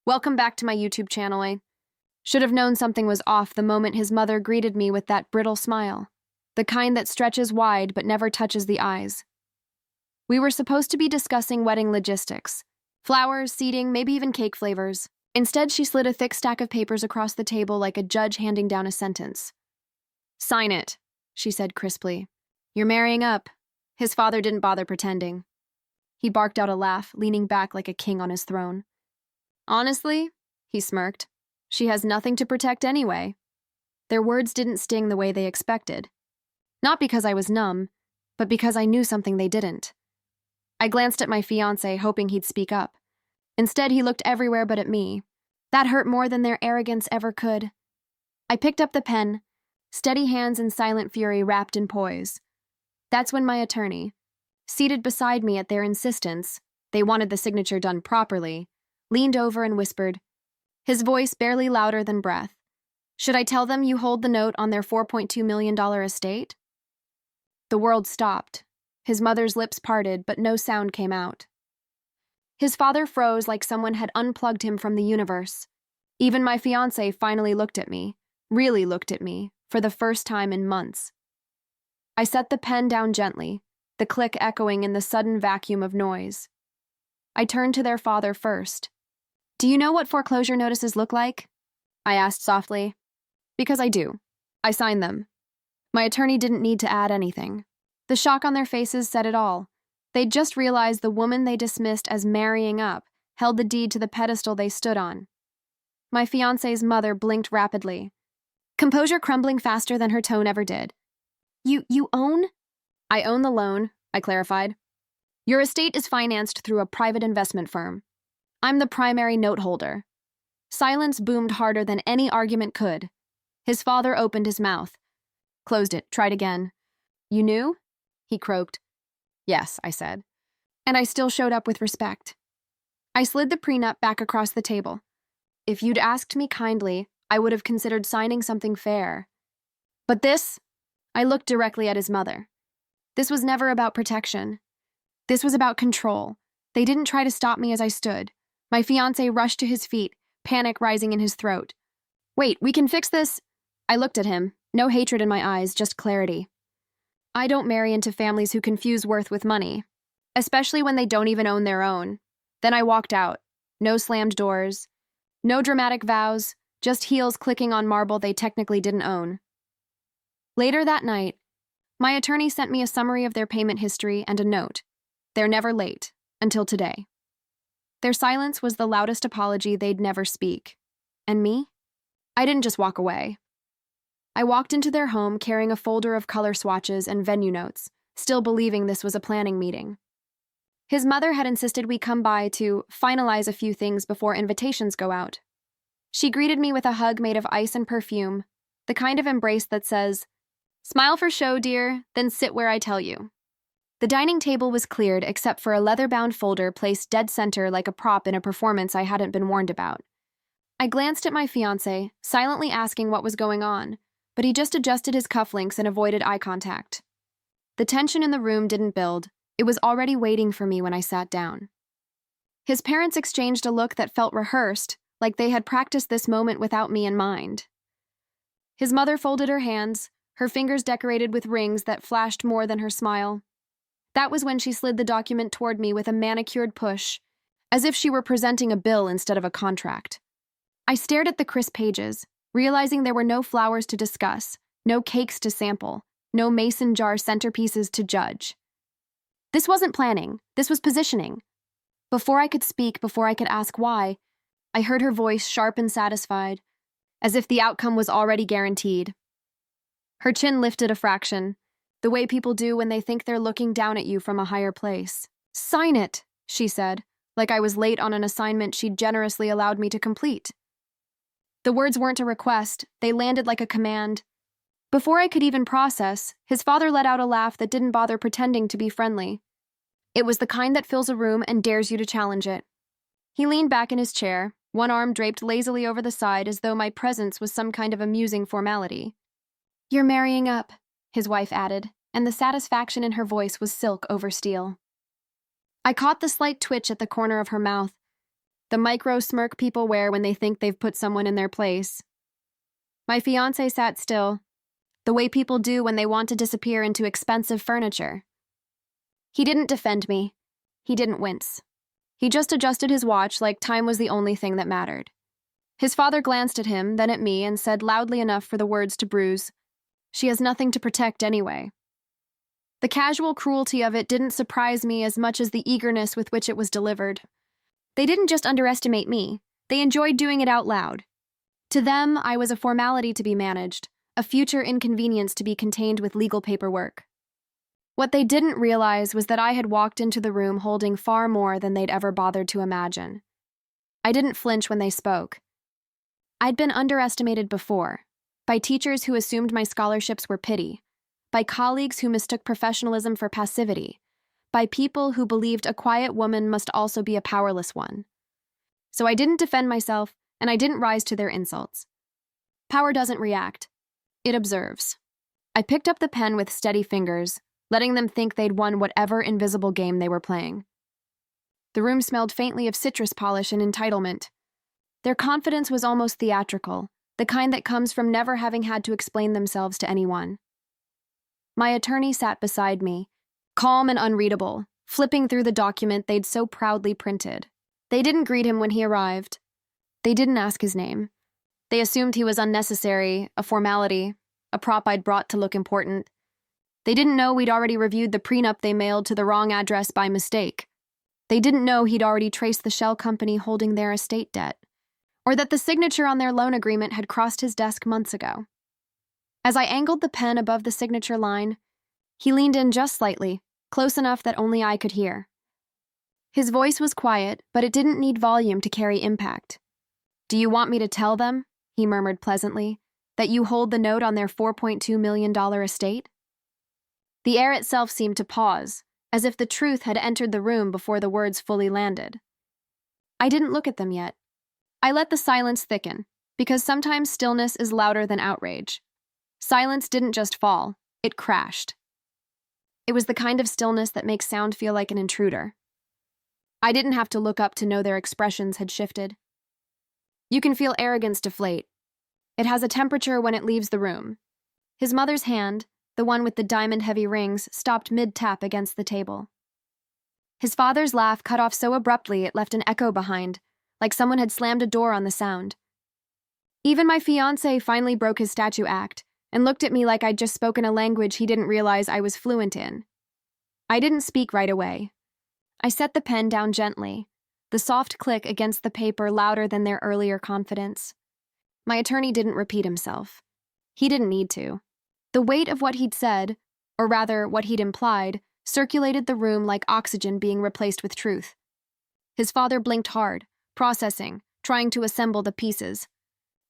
Welcome back to my YouTube channel. I should have known something was off the moment his mother greeted me with that brittle smile, the kind that stretches wide but never touches the eyes. We were supposed to be discussing wedding logistics, flowers, seating, maybe even cake flavors. Instead, she slid a thick stack of papers across the table like a judge handing down a sentence. "Sign it," she said crisply. "You're marrying up." His father didn't bother pretending. He barked out a laugh, leaning back like a king on his throne. "Honestly," he smirked, "she has nothing to protect anyway." Their words didn't sting the way they expected. Not because I was numb, but because I knew something they didn't. I glanced at my fiancé, hoping he'd speak up. Instead, he looked everywhere but at me. That hurt more than their arrogance ever could. I picked up the pen, steady hands in silent fury wrapped in poise. That's when my attorney, seated beside me at their insistence, they wanted the signature done properly, leaned over and whispered, his voice barely louder than breath, "Should I tell them you hold the note on their $4.2 million estate?" The world stopped. His mother's lips parted, but no sound came out. His father froze like someone had unplugged him from the universe. Even my fiancé finally looked at me, really looked at me, for the first time in months. I set the pen down gently, the click echoing in the sudden vacuum of noise. I turned to their father first. "Do you know what foreclosure notices look like?" I asked softly. "Because I do. I signed them." My attorney didn't need to add anything. The shock on their faces said it all. They'd just realized the woman they dismissed as marrying up held the deed to the pedestal they stood on. My fiancé's mother blinked rapidly, composure crumbling faster than her tone ever did. You own?" "I own the loan," I clarified. "Your estate is financed through a private investment firm. I'm the primary note holder." Silence boomed harder than any argument could. His father opened his mouth. Closed it, tried again. "You knew?" he croaked. "Yes," I said. And I still showed up with respect. I slid the prenup back across the table. If you'd asked me kindly, I would have considered signing something fair. But this, I looked directly at his mother. This was never about protection. This was about control. They didn't try to stop me as I stood. My fiancé rushed to his feet, panic rising in his throat. "Wait, we can fix this." I looked at him, no hatred in my eyes, just clarity. I don't marry into families who confuse worth with money, especially when they don't even own their own. Then I walked out. No slammed doors, no dramatic vows, just heels clicking on marble they technically didn't own. Later that night, my attorney sent me a summary of their payment history and a note. They're never late, until today. Their silence was the loudest apology they'd never speak. And me? I didn't just walk away. I walked into their home carrying a folder of color swatches and venue notes, still believing this was a planning meeting. His mother had insisted we come by to finalize a few things before invitations go out. She greeted me with a hug made of ice and perfume, the kind of embrace that says, "Smile for show, dear, then sit where I tell you." The dining table was cleared except for a leather-bound folder placed dead center like a prop in a performance I hadn't been warned about. I glanced at my fiancé, silently asking what was going on, but he just adjusted his cufflinks and avoided eye contact. The tension in the room didn't build. It was already waiting for me when I sat down. His parents exchanged a look that felt rehearsed, like they had practiced this moment without me in mind. His mother folded her hands, her fingers decorated with rings that flashed more than her smile. That was when she slid the document toward me with a manicured push, as if she were presenting a bill instead of a contract. I stared at the crisp pages, realizing there were no flowers to discuss, no cakes to sample, no mason jar centerpieces to judge. This wasn't planning, this was positioning. Before I could speak, before I could ask why, I heard her voice sharp and satisfied, as if the outcome was already guaranteed. Her chin lifted a fraction, the way people do when they think they're looking down at you from a higher place. "Sign it," she said, like I was late on an assignment she'd generously allowed me to complete. The words weren't a request, they landed like a command. Before I could even process, his father let out a laugh that didn't bother pretending to be friendly. It was the kind that fills a room and dares you to challenge it. He leaned back in his chair, one arm draped lazily over the side as though my presence was some kind of amusing formality. "You're marrying up," his wife added, and the satisfaction in her voice was silk over steel. I caught the slight twitch at the corner of her mouth. The micro smirk people wear when they think they've put someone in their place. My fiancé sat still, the way people do when they want to disappear into expensive furniture. He didn't defend me. He didn't wince. He just adjusted his watch like time was the only thing that mattered. His father glanced at him, then at me, and said loudly enough for the words to bruise, "She has nothing to protect anyway." The casual cruelty of it didn't surprise me as much as the eagerness with which it was delivered. They didn't just underestimate me, they enjoyed doing it out loud. To them, I was a formality to be managed, a future inconvenience to be contained with legal paperwork. What they didn't realize was that I had walked into the room holding far more than they'd ever bothered to imagine. I didn't flinch when they spoke. I'd been underestimated before, by teachers who assumed my scholarships were pity, by colleagues who mistook professionalism for passivity, by people who believed a quiet woman must also be a powerless one. So I didn't defend myself, and I didn't rise to their insults. Power doesn't react. It observes. I picked up the pen with steady fingers, letting them think they'd won whatever invisible game they were playing. The room smelled faintly of citrus polish and entitlement. Their confidence was almost theatrical, the kind that comes from never having had to explain themselves to anyone. My attorney sat beside me, calm and unreadable, flipping through the document they'd so proudly printed. They didn't greet him when he arrived. They didn't ask his name. They assumed he was unnecessary, a formality, a prop I'd brought to look important. They didn't know we'd already reviewed the prenup they mailed to the wrong address by mistake. They didn't know he'd already traced the shell company holding their estate debt, or that the signature on their loan agreement had crossed his desk months ago. As I angled the pen above the signature line, he leaned in just slightly, close enough that only I could hear. His voice was quiet, but it didn't need volume to carry impact. "Do you want me to tell them," he murmured pleasantly, "that you hold the note on their $4.2 million estate?" The air itself seemed to pause, as if the truth had entered the room before the words fully landed. I didn't look at them yet. I let the silence thicken, because sometimes stillness is louder than outrage. Silence didn't just fall, it crashed. It was the kind of stillness that makes sound feel like an intruder. I didn't have to look up to know their expressions had shifted. You can feel arrogance deflate. It has a temperature when it leaves the room. His mother's hand, the one with the diamond-heavy rings, stopped mid-tap against the table. His father's laugh cut off so abruptly it left an echo behind, like someone had slammed a door on the sound. Even my fiancé finally broke his statue act and looked at me like I'd just spoken a language he didn't realize I was fluent in. I didn't speak right away. I set the pen down gently, the soft click against the paper louder than their earlier confidence. My attorney didn't repeat himself. He didn't need to. The weight of what he'd said, or rather what he'd implied, circulated the room like oxygen being replaced with truth. His father blinked hard, processing, trying to assemble the pieces.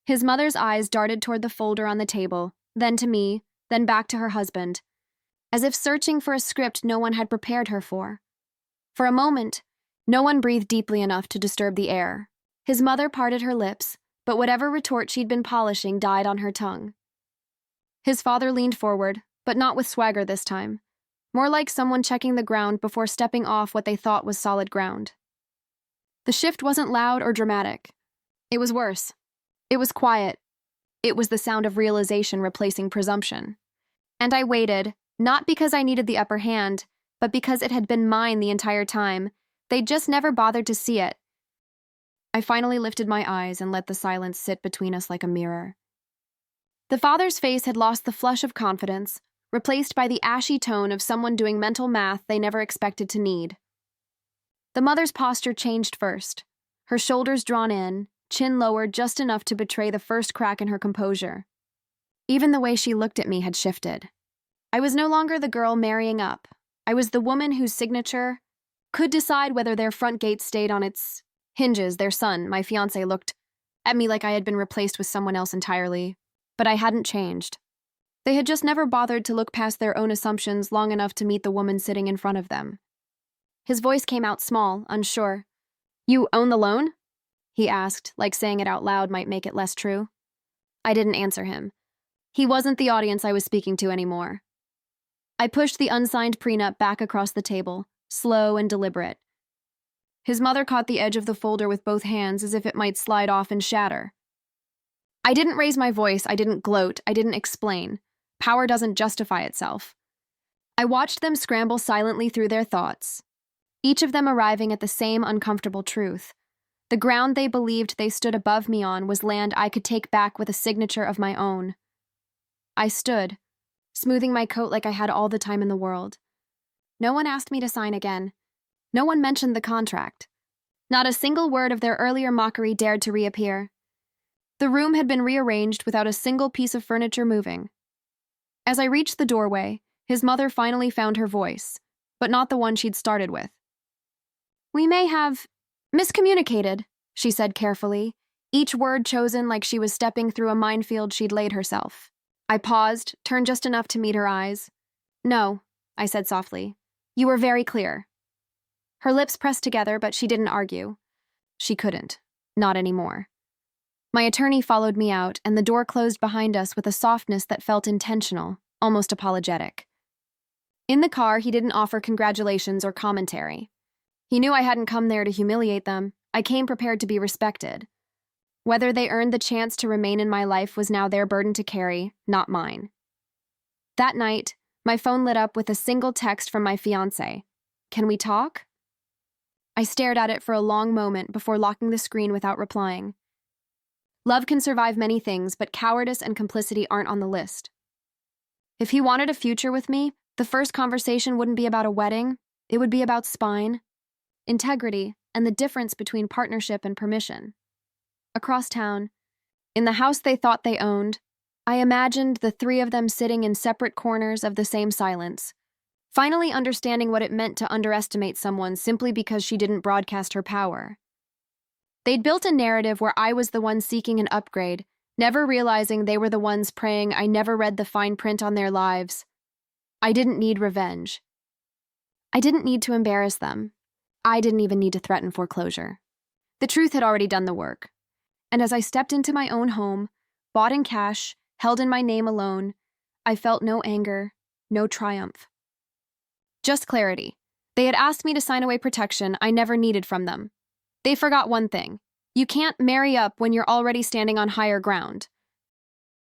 His mother's eyes darted toward the folder on the table, then to me, then back to her husband, as if searching for a script no one had prepared her for. For a moment, no one breathed deeply enough to disturb the air. His mother parted her lips, but whatever retort she'd been polishing died on her tongue. His father leaned forward, but not with swagger this time, more like someone checking the ground before stepping off what they thought was solid ground. The shift wasn't loud or dramatic. It was worse. It was quiet. It was the sound of realization replacing presumption. And I waited, not because I needed the upper hand, but because it had been mine the entire time. They'd just never bothered to see it. I finally lifted my eyes and let the silence sit between us like a mirror. The father's face had lost the flush of confidence, replaced by the ashy tone of someone doing mental math they never expected to need. The mother's posture changed first, her shoulders drawn in, chin lowered just enough to betray the first crack in her composure. Even the way she looked at me had shifted. I was no longer the girl marrying up. I was the woman whose signature could decide whether their front gate stayed on its hinges. Their son, my fiancé, looked at me like I had been replaced with someone else entirely. But I hadn't changed. They had just never bothered to look past their own assumptions long enough to meet the woman sitting in front of them. His voice came out small, unsure. "You own the loan?" he asked, like saying it out loud might make it less true. I didn't answer him. He wasn't the audience I was speaking to anymore. I pushed the unsigned prenup back across the table, slow and deliberate. His mother caught the edge of the folder with both hands as if it might slide off and shatter. I didn't raise my voice, I didn't gloat, I didn't explain. Power doesn't justify itself. I watched them scramble silently through their thoughts, each of them arriving at the same uncomfortable truth. The ground they believed they stood above me on was land I could take back with a signature of my own. I stood, smoothing my coat like I had all the time in the world. No one asked me to sign again. No one mentioned the contract. Not a single word of their earlier mockery dared to reappear. The room had been rearranged without a single piece of furniture moving. As I reached the doorway, his mother finally found her voice, but not the one she'd started with. "We may have miscommunicated," she said carefully, each word chosen like she was stepping through a minefield she'd laid herself. I paused, turned just enough to meet her eyes. "No," I said softly. "You were very clear." Her lips pressed together, but she didn't argue. She couldn't. Not anymore. My attorney followed me out, and the door closed behind us with a softness that felt intentional, almost apologetic. In the car, he didn't offer congratulations or commentary. He knew I hadn't come there to humiliate them. I came prepared to be respected. Whether they earned the chance to remain in my life was now their burden to carry, not mine. That night, my phone lit up with a single text from my fiancé. "Can we talk?" I stared at it for a long moment before locking the screen without replying. Love can survive many things, but cowardice and complicity aren't on the list. If he wanted a future with me, the first conversation wouldn't be about a wedding. It would be about spine, integrity, and the difference between partnership and permission. Across town, in the house they thought they owned, I imagined the three of them sitting in separate corners of the same silence, finally understanding what it meant to underestimate someone simply because she didn't broadcast her power. They'd built a narrative where I was the one seeking an upgrade, never realizing they were the ones praying I never read the fine print on their lives. I didn't need revenge. I didn't need to embarrass them. I didn't even need to threaten foreclosure. The truth had already done the work. And as I stepped into my own home, bought in cash, held in my name alone, I felt no anger, no triumph. Just clarity. They had asked me to sign away protection I never needed from them. They forgot one thing. You can't marry up when you're already standing on higher ground.